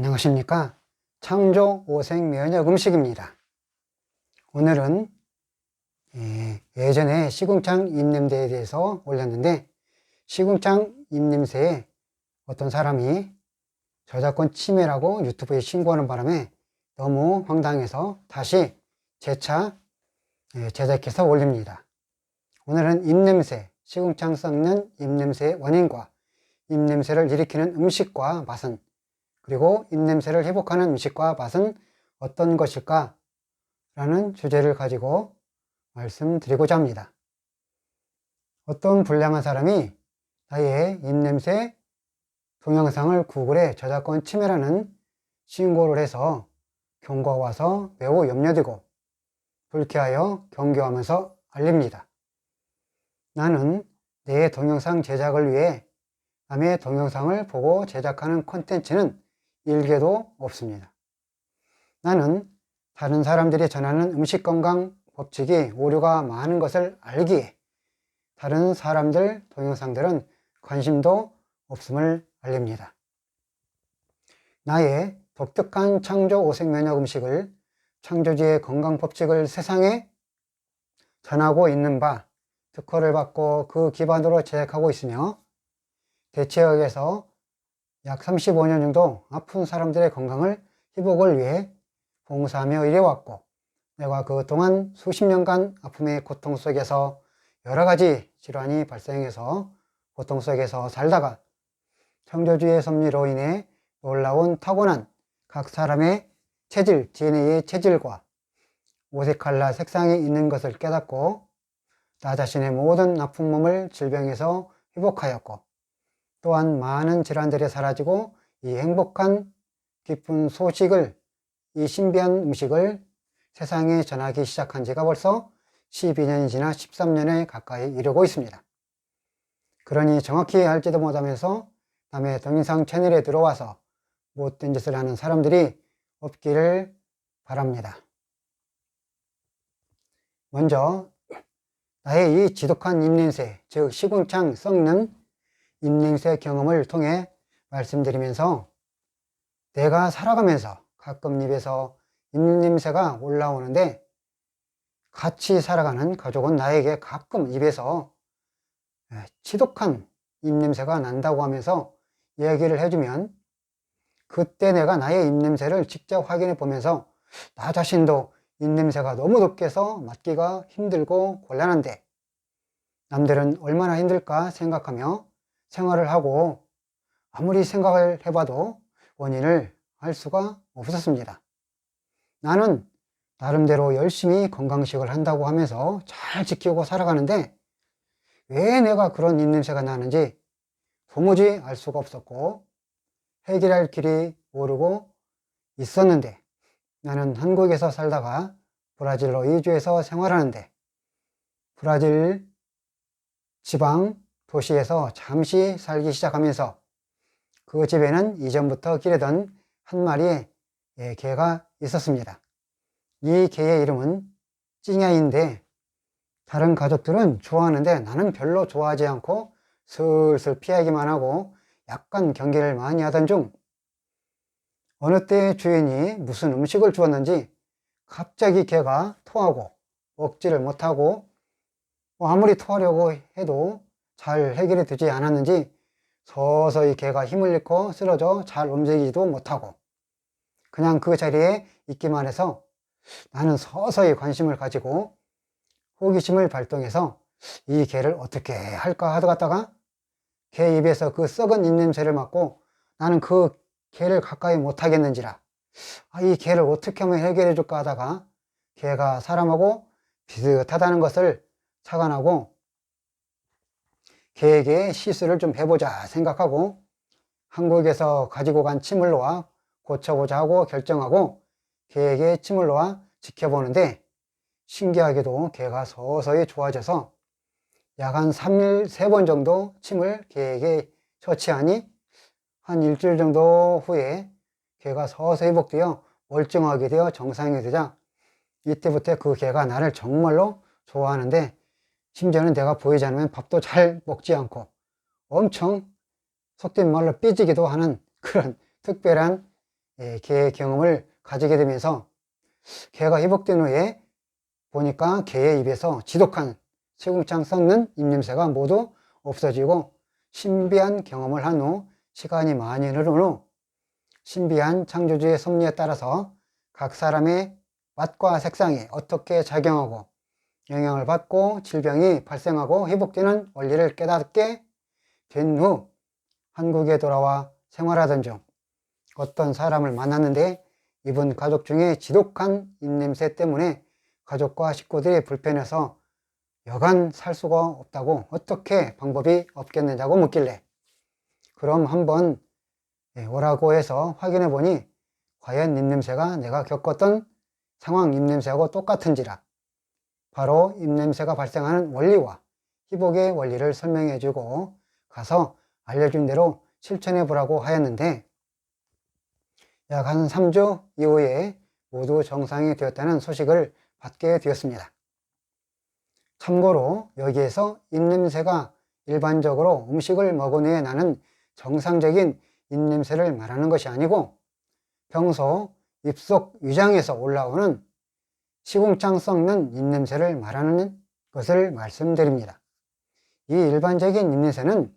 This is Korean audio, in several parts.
안녕하십니까. 창조 오색 면역 음식입니다. 오늘은 예전에 시궁창 입냄새에 대해서 올렸는데, 시궁창 입냄새에 어떤 사람이 저작권 침해라고 유튜브에 신고하는 바람에 너무 황당해서 다시 재차 제작해서 올립니다. 오늘은 입냄새, 시궁창 썩는 입냄새의 원인과 입냄새를 일으키는 음식과 맛은, 그리고 입냄새를 회복하는 음식과 맛은 어떤 것일까? 라는 주제를 가지고 말씀드리고자 합니다. 어떤 불량한 사람이 나의 입냄새 동영상을 구글에 저작권 침해라는 신고를 해서 경고가 와서 매우 염려되고 불쾌하여 경계하면서 알립니다. 나는 내 동영상 제작을 위해 남의 동영상을 보고 제작하는 콘텐츠는 일개도 없습니다. 나는 다른 사람들이 전하는 음식 건강 법칙이 오류가 많은 것을 알기에 다른 사람들 동영상들은 관심도 없음을 알립니다. 나의 독특한 창조 오색 면역 음식을, 창조주의 건강 법칙을 세상에 전하고 있는 바 특허를 받고 그 기반으로 제작하고 있으며 대체역에서 약 35년 정도 아픈 사람들의 건강을 회복을 위해 봉사하며 일해왔고, 내가 그동안 수십 년간 아픔의 고통 속에서 여러 가지 질환이 발생해서 고통 속에서 살다가 창조주의 섭리로 인해 놀라운 타고난 각 사람의 체질, DNA의 체질과 오색 칼라 색상이 있는 것을 깨닫고 나 자신의 모든 아픈 몸을 질병에서 회복하였고, 또한 많은 질환들이 사라지고 이 행복한 기쁜 소식을, 이 신비한 음식을 세상에 전하기 시작한 지가 벌써 12년이 지나 13년에 가까이 이르고 있습니다. 그러니 정확히 알지도 못하면서 남의 동영상 채널에 들어와서 못된 짓을 하는 사람들이 없기를 바랍니다. 먼저 나의 이 지독한 입냄새, 즉 시궁창 썩는 입냄새 경험을 통해 말씀드리면서, 내가 살아가면서 가끔 입에서 입냄새가 올라오는데 같이 살아가는 가족은 나에게 가끔 입에서 지독한 입냄새가 난다고 하면서 얘기를 해주면, 그때 내가 나의 입냄새를 직접 확인해 보면서 나 자신도 입냄새가 너무 독해서 맡기가 힘들고 곤란한데 남들은 얼마나 힘들까 생각하며 생활을 하고 아무리 생각을 해봐도 원인을 알 수가 없었습니다. 나는 나름대로 열심히 건강식을 한다고 하면서 잘 지키고 살아가는데 왜 내가 그런 입냄새가 나는지 도무지 알 수가 없었고 해결할 길이 모르고 있었는데, 나는 한국에서 살다가 브라질로 이주해서 생활하는데 브라질 지방 도시에서 잠시 살기 시작하면서 그 집에는 이전부터 기르던 한 마리의 개가 있었습니다. 이 개의 이름은 찡야인데 다른 가족들은 좋아하는데 나는 별로 좋아하지 않고 슬슬 피하기만 하고 약간 경계를 많이 하던 중, 어느 때 주인이 무슨 음식을 주었는지 갑자기 개가 토하고 먹지를 못하고 아무리 토하려고 해도 잘 해결이 되지 않았는지 서서히 개가 힘을 잃고 쓰러져 잘 움직이지도 못하고 그냥 그 자리에 있기만 해서 나는 서서히 관심을 가지고 호기심을 발동해서 이 개를 어떻게 할까 하다가 개 입에서 그 썩은 입냄새를 맡고 나는 그 개를 가까이 못 하겠는지라, 이 개를 어떻게 하면 해결해 줄까 하다가 개가 사람하고 비슷하다는 것을 착안하고 개에게 시술을 좀 해보자 생각하고 한국에서 가지고 간 침을 놓아 고쳐보자 하고 결정하고 개에게 침을 놓아 지켜보는데, 신기하게도 개가 서서히 좋아져서 약 한 3일 3번 정도 침을 개에게 처치하니 한 일주일 정도 후에 개가 서서히 회복되어 멀쩡하게 되어 정상이 되자, 이때부터 그 개가 나를 정말로 좋아하는데 심지어는 내가 보이지 않으면 밥도 잘 먹지 않고 엄청 속된 말로 삐지기도 하는 그런 특별한 개의 경험을 가지게 되면서 개가 회복된 후에 보니까 개의 입에서 지독한 시궁창 썩는 입냄새가 모두 없어지고 신비한 경험을 한 후 시간이 많이 흐른 후 신비한 창조주의 섭리에 따라서 각 사람의 맛과 색상에 어떻게 작용하고 영향을 받고 질병이 발생하고 회복되는 원리를 깨닫게 된 후 한국에 돌아와 생활하던 중 어떤 사람을 만났는데 이분 가족 중에 지독한 입냄새 때문에 가족과 식구들이 불편해서 여간 살 수가 없다고 어떻게 방법이 없겠느냐고 묻길래 그럼 한번 오라고 해서 확인해 보니 과연 입냄새가 내가 겪었던 상황 입냄새하고 똑같은지라 바로 입냄새가 발생하는 원리와 회복의 원리를 설명해 주고 가서 알려준 대로 실천해 보라고 하였는데 약 한 3주 이후에 모두 정상이 되었다는 소식을 받게 되었습니다. 참고로 여기에서 입냄새가 일반적으로 음식을 먹은 후에 나는 정상적인 입냄새를 말하는 것이 아니고 평소 입속 위장에서 올라오는 시궁창 썩는 입냄새를 말하는 것을 말씀드립니다. 이 일반적인 입냄새는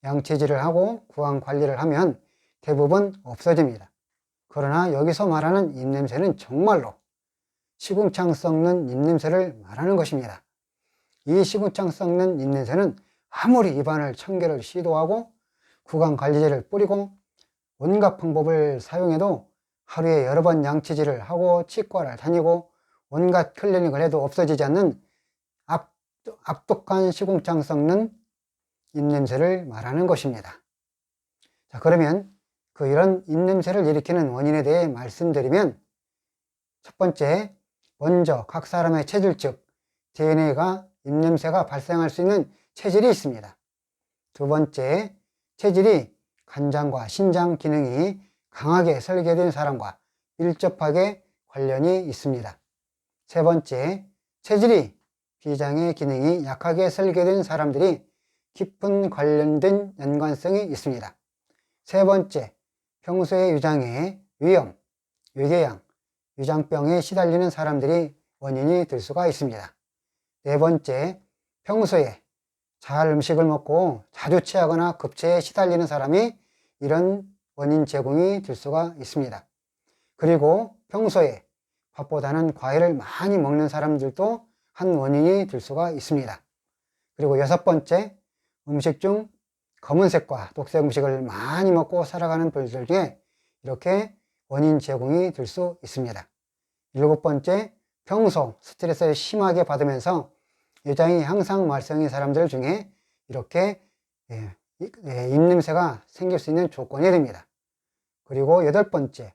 양치질을 하고 구강 관리를 하면 대부분 없어집니다. 그러나 여기서 말하는 입냄새는 정말로 시궁창 썩는 입냄새를 말하는 것입니다. 이 시궁창 썩는 입냄새는 아무리 입안을 1000개를 시도하고 구강 관리제를 뿌리고 온갖 방법을 사용해도 하루에 여러 번 양치질을 하고 치과를 다니고 온갖 클리닉을 해도 없어지지 않는 악독한 시궁창 썩는 입냄새를 말하는 것입니다. 자, 그러면 이런 입냄새를 일으키는 원인에 대해 말씀드리면 첫 번째, 먼저 각 사람의 체질 즉 DNA가 입냄새가 발생할 수 있는 체질이 있습니다. 두 번째, 체질이 간장과 신장 기능이 강하게 설계된 사람과 밀접하게 관련이 있습니다. 세 번째, 체질이 비장의 기능이 약하게 설계된 사람들이 깊은 관련된 연관성이 있습니다. 세 번째, 평소의 위장에 위염, 위궤양, 위장병에 시달리는 사람들이 원인이 될 수가 있습니다. 네 번째, 평소에 잘 음식을 먹고 자주 체하거나 급체에 시달리는 사람이 이런 원인 제공이 될 수가 있습니다. 그리고 평소에 밥보다는 과일을 많이 먹는 사람들도 한 원인이 될 수가 있습니다. 그리고 여섯 번째, 음식 중 검은색과 녹색 음식을 많이 먹고 살아가는 분들 중에 이렇게 원인 제공이 될 수 있습니다. 일곱 번째, 평소 스트레스를 심하게 받으면서 위장이 항상 말썽인 사람들 중에 이렇게 입냄새가 생길 수 있는 조건이 됩니다. 그리고 여덟 번째,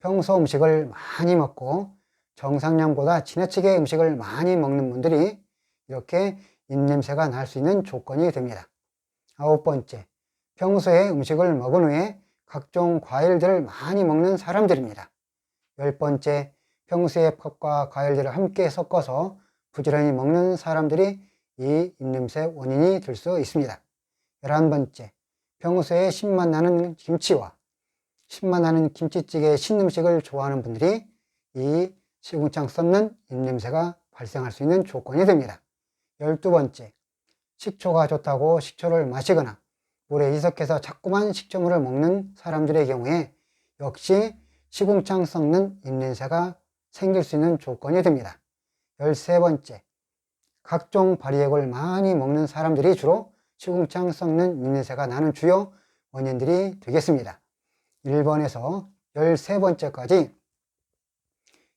평소 음식을 많이 먹고 정상량보다 지나치게 음식을 많이 먹는 분들이 이렇게 입냄새가 날 수 있는 조건이 됩니다. 아홉 번째, 평소에 음식을 먹은 후에 각종 과일들을 많이 먹는 사람들입니다. 열 번째, 평소에 팥과 과일들을 함께 섞어서 부지런히 먹는 사람들이 이 입냄새 원인이 될 수 있습니다. 11번째, 평소에 신맛 나는 김치와 신맛 나는 김치찌개 신음식을 좋아하는 분들이 이 시궁창 썩는 입냄새가 발생할 수 있는 조건이 됩니다. 12번째, 식초가 좋다고 식초를 마시거나 물에 희석해서 자꾸만 식초물을 먹는 사람들의 경우에 역시 시궁창 썩는 입냄새가 생길 수 있는 조건이 됩니다. 13번째, 각종 발효액을 많이 먹는 사람들이 주로 시궁창 썩는 입냄새가 나는 주요 원인들이 되겠습니다. 1번에서 13번째까지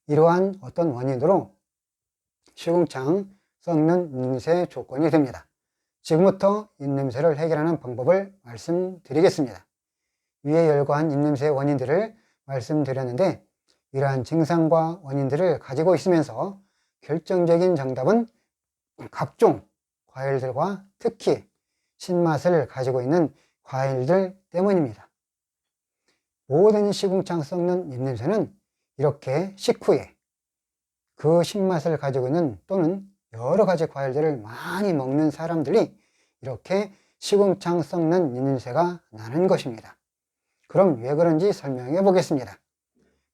이러한 어떤 원인으로 시궁창 썩는 입냄새 조건이 됩니다. 지금부터 입냄새를 해결하는 방법을 말씀드리겠습니다. 위에 열거한 입냄새 원인들을 말씀드렸는데 이러한 증상과 원인들을 가지고 있으면서 결정적인 정답은 각종 과일들과 특히 신맛을 가지고 있는 과일들 때문입니다. 모든 시궁창 썩는 입냄새는 이렇게 식후에 그 신맛을 가지고 있는 또는 여러 가지 과일들을 많이 먹는 사람들이 이렇게 시궁창 썩는 입냄새가 나는 것입니다. 그럼 왜 그런지 설명해 보겠습니다.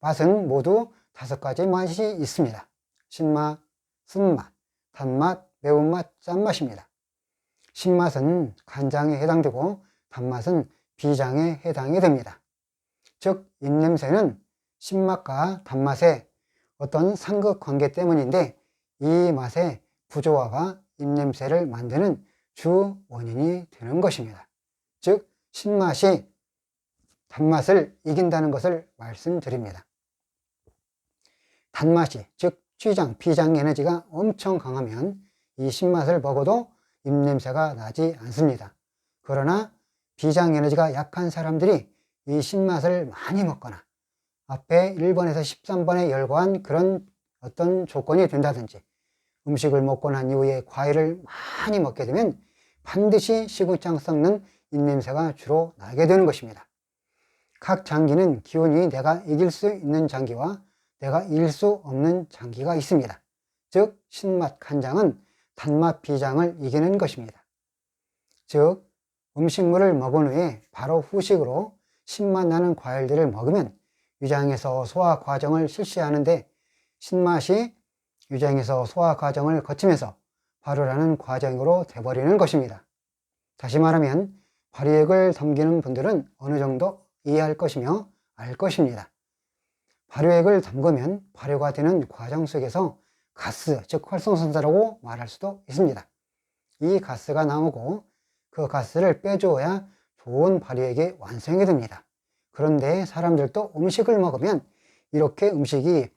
맛은 모두 5가지 맛이 있습니다. 신맛, 쓴맛, 단맛, 매운맛, 짠맛입니다. 신맛은 간장에 해당되고 단맛은 비장에 해당이 됩니다. 즉 입냄새는 신맛과 단맛의 어떤 상극 관계 때문인데 이 맛의 부조화가 입냄새를 만드는 주 원인이 되는 것입니다. 즉 신맛이 단맛을 이긴다는 것을 말씀드립니다. 단맛이 즉 취장, 비장 에너지가 엄청 강하면 이 신맛을 먹어도 입냄새가 나지 않습니다. 그러나 비장 에너지가 약한 사람들이 이 신맛을 많이 먹거나 앞에 1번에서 13번에 열거한 그런 어떤 조건이 된다든지 음식을 먹고 난 이후에 과일을 많이 먹게 되면 반드시 시궁창 썩는 입냄새가 주로 나게 되는 것입니다. 각 장기는 기운이 내가 이길 수 있는 장기와 내가 이길 수 없는 장기가 있습니다. 즉 신맛 간장은 단맛 비장을 이기는 것입니다. 즉 음식물을 먹은 후에 바로 후식으로 신맛 나는 과일들을 먹으면 위장에서 소화 과정을 실시하는데 신맛이 위장에서 소화 과정을 거치면서 발효라는 과정으로 돼버리는 것입니다. 다시 말하면 발효액을 담기는 분들은 어느 정도 이해할 것이며 알 것입니다. 발효액을 담그면 발효가 되는 과정 속에서 가스, 즉 활성산소라고 말할 수도 있습니다. 이 가스가 나오고 그 가스를 빼주어야 좋은 발효액이 완성이 됩니다. 그런데 사람들도 음식을 먹으면 이렇게 음식이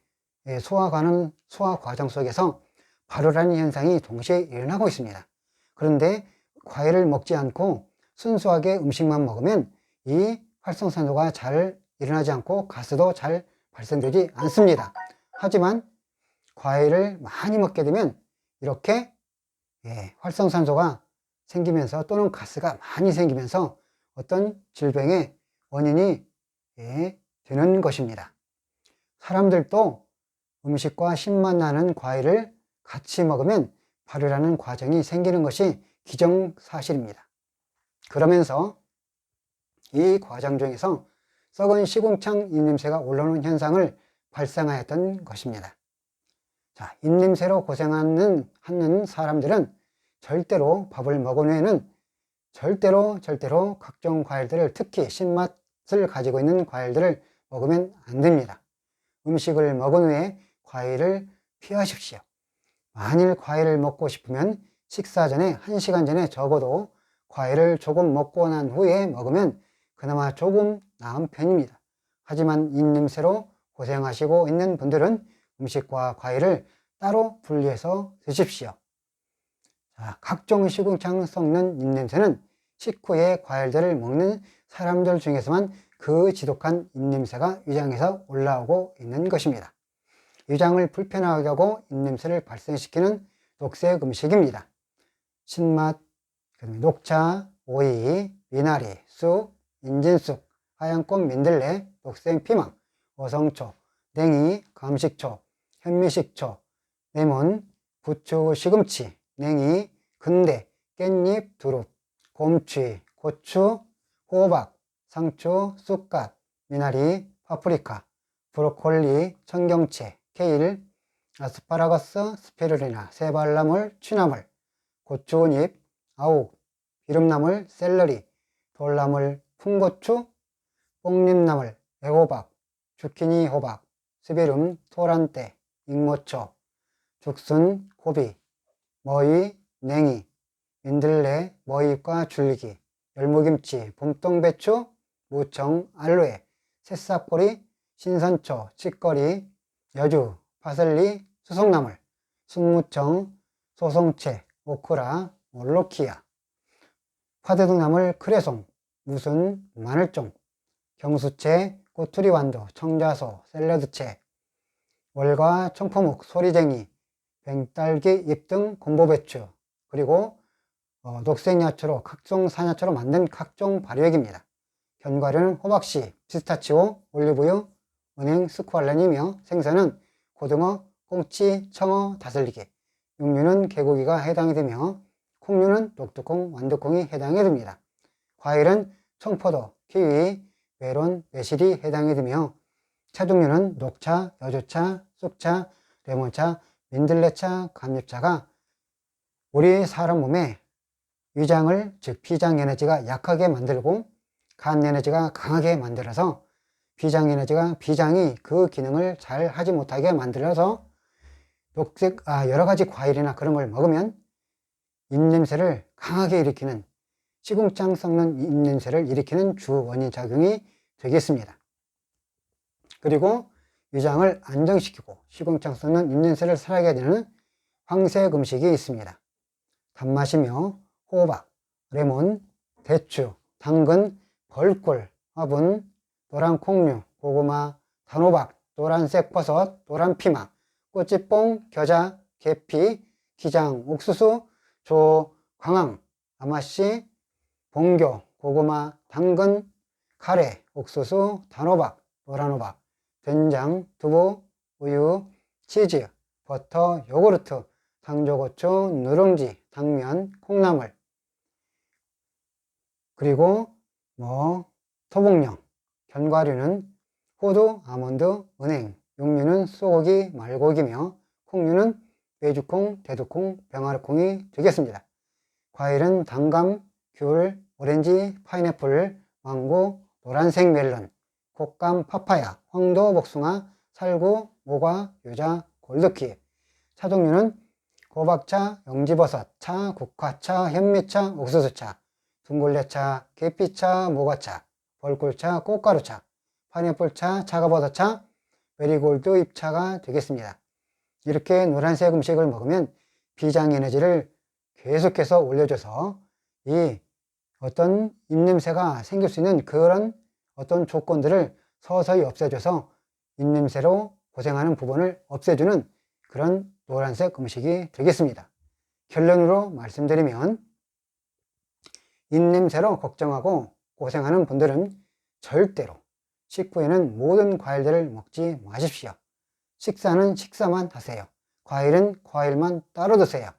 소화가는 소화 과정 속에서 발효라는 현상이 동시에 일어나고 있습니다. 그런데 과일을 먹지 않고 순수하게 음식만 먹으면 이 활성산소가 잘 일어나지 않고 가스도 잘 발생되지 않습니다. 하지만 과일을 많이 먹게 되면 이렇게 활성산소가 생기면서 또는 가스가 많이 생기면서 어떤 질병의 원인이 되는 것입니다. 사람들도 음식과 신맛 나는 과일을 같이 먹으면 발효라는 과정이 생기는 것이 기정사실입니다. 그러면서 이 과정 중에서 썩은 시궁창 입냄새가 올라오는 현상을 발생하였던 것입니다. 자, 입냄새로 고생하는 사람들은 절대로 밥을 먹은 후에는 절대로 각종 과일들을 특히 신맛을 가지고 있는 과일들을 먹으면 안 됩니다. 음식을 먹은 후에 과일을 피하십시오. 만일 과일을 먹고 싶으면 식사 전에 1시간 전에 적어도 과일을 조금 먹고 난 후에 먹으면 그나마 조금 나은 편입니다. 하지만 입냄새로 고생하시고 있는 분들은 음식과 과일을 따로 분리해서 드십시오. 자, 각종 시궁창 썩는 입냄새는 식후에 과일들을 먹는 사람들 중에서만 그 지독한 입냄새가 위장에서 올라오고 있는 것입니다. 위장을 불편하게 하고 입냄새를 발생시키는 녹색 음식입니다. 신맛, 녹차, 오이, 미나리, 쑥, 인진쑥, 하얀꽃 민들레, 녹색 피망, 어성초, 냉이, 감식초, 현미식초, 레몬, 부추, 시금치, 냉이, 근대, 깻잎, 두릅, 곰취, 고추, 호박, 상추, 쑥갓, 미나리, 파프리카, 브로콜리, 청경채, 케일, 아스파라거스, 스피루리나, 세발나물, 취나물, 고추잎, 아욱, 비름나물, 샐러리, 돌나물, 풍고추, 뽕잎나물, 애호박, 주키니 호박, 스비름, 토란대, 익모초, 죽순, 고비, 머위, 냉이, 민들레, 머위과 줄기, 열무김치, 봄동배추, 무청, 알로에, 새싹보리, 신선초, 칡거리, 여주, 파슬리, 수송나물, 순무청, 소송채, 오크라, 몰로키아, 화대등나물, 크레송, 무순, 마늘종, 경수채, 꼬투리완도, 청자소, 샐러드채, 월과, 청포묵, 소리쟁이, 뱅딸기 잎 등 곰보배추, 그리고 녹색야채로 각종 산야채로 만든 각종 발효액입니다. 견과류는 호박씨, 피스타치오, 올리브유, 은행, 스쿠알렌이며 생선은 고등어, 꽁치, 청어, 다슬기기, 육류는 개고기가 해당이 되며 콩류는 녹두콩, 완두콩이 해당이 됩니다. 과일은 청포도, 키위, 메론, 매실이 해당이 되며 차 종류는 녹차, 여주차, 쑥차, 레몬차, 민들레차, 감잎차가 우리 사람 몸에 위장을, 즉 비장 에너지가 약하게 만들고 간 에너지가 강하게 만들어서 비장이 그 기능을 잘 하지 못하게 만들어서 여러 가지 과일이나 그런 걸 먹으면 입냄새를 강하게 일으키는, 시궁창 썩는 입냄새를 일으키는 주 원인 작용이 되겠습니다. 그리고 위장을 안정시키고 시궁창 썩는 입냄새를 살하게 되는 황색 음식이 있습니다. 단맛이며 호박, 레몬, 대추, 당근, 벌꿀, 화분, 노란 콩류, 고구마, 단호박, 노란색 버섯, 노란 피망, 꼬치뽕, 겨자, 계피, 기장, 옥수수, 조, 광황, 아마씨, 봉교, 고구마, 당근, 카레, 옥수수, 단호박, 노란호박, 된장, 두부, 우유, 치즈, 버터, 요구르트, 당조고추, 누룽지, 당면, 콩나물, 그리고 토복령, 견과류는 호두, 아몬드, 은행, 육류는 소고기, 말고기며 콩류는 메주콩, 대두콩, 병아리콩이 되겠습니다. 과일은 단감, 귤, 오렌지, 파인애플, 망고, 노란색 멜론, 곶감, 파파야, 황도, 복숭아, 살구, 모과, 유자, 골드키. 차 종류는 호박차, 영지버섯, 차, 국화차, 현미차, 옥수수차, 둥글레차, 계피차, 모과차, 벌꿀차, 꽃가루차, 파인애플차, 차가버섯차, 메리골드 잎차가 되겠습니다. 이렇게 노란색 음식을 먹으면 비장 에너지를 계속해서 올려줘서 이 어떤 입냄새가 생길 수 있는 그런 어떤 조건들을 서서히 없애줘서 입냄새로 고생하는 부분을 없애주는 그런 노란색 음식이 되겠습니다. 결론으로 말씀드리면 입냄새로 걱정하고 고생하는 분들은 절대로 식후에는 모든 과일들을 먹지 마십시오. 식사는 식사만 하세요. 과일은 과일만 따로 드세요.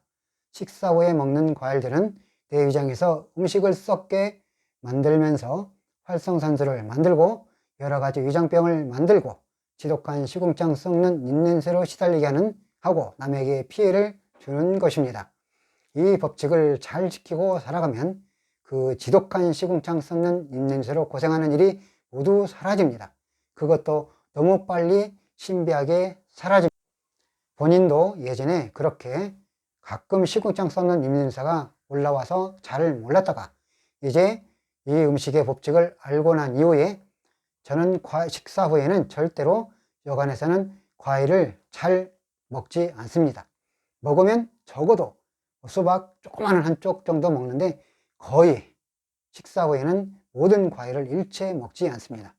식사 후에 먹는 과일들은 내 위장에서 음식을 썩게 만들면서 활성산소를 만들고 여러 가지 위장병을 만들고 지독한 시궁창 썩는 입냄새로 시달리게 하고 남에게 피해를 주는 것입니다. 이 법칙을 잘 지키고 살아가면 그 지독한 시궁창 썩는 입냄새로 고생하는 일이 모두 사라집니다. 그것도 너무 빨리 신비하게 사라집니다. 본인도 예전에 그렇게 가끔 시궁창 썩는 입냄새가 올라와서 잘 몰랐다가 이제 이 음식의 법칙을 알고 난 이후에 저는 식사 후에는 절대로 여간에서는 과일을 잘 먹지 않습니다. 먹으면 적어도 수박 조그마한 한 쪽 정도 먹는데 거의 식사 후에는 모든 과일을 일체 먹지 않습니다.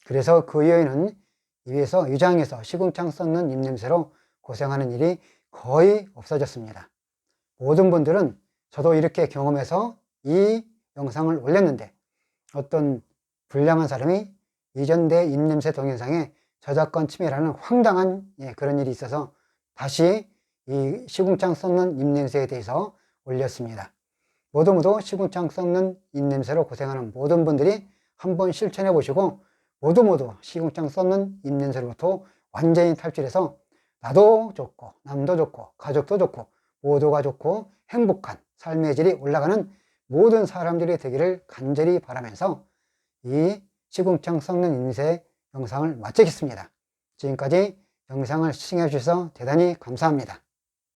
그래서 그 이후에는 입에서 위장에서 시궁창 썩는 입냄새로 고생하는 일이 거의 없어졌습니다. 모든 분들은 저도 이렇게 경험해서 이 영상을 올렸는데 어떤 불량한 사람이 이전대 입냄새 동영상에 저작권 침해라는 황당한 그런 일이 있어서 다시 이 시궁창 썩는 입냄새에 대해서 올렸습니다. 모두 시궁창 썩는 입냄새로 고생하는 모든 분들이 한번 실천해 보시고 모두 시궁창 썩는 입냄새로부터 완전히 탈출해서 나도 좋고 남도 좋고 가족도 좋고 모두가 좋고 행복한 삶의 질이 올라가는 모든 사람들이 되기를 간절히 바라면서 이 시궁창 썩는 입냄새 영상을 마치겠습니다. 지금까지 영상을 시청해 주셔서 대단히 감사합니다.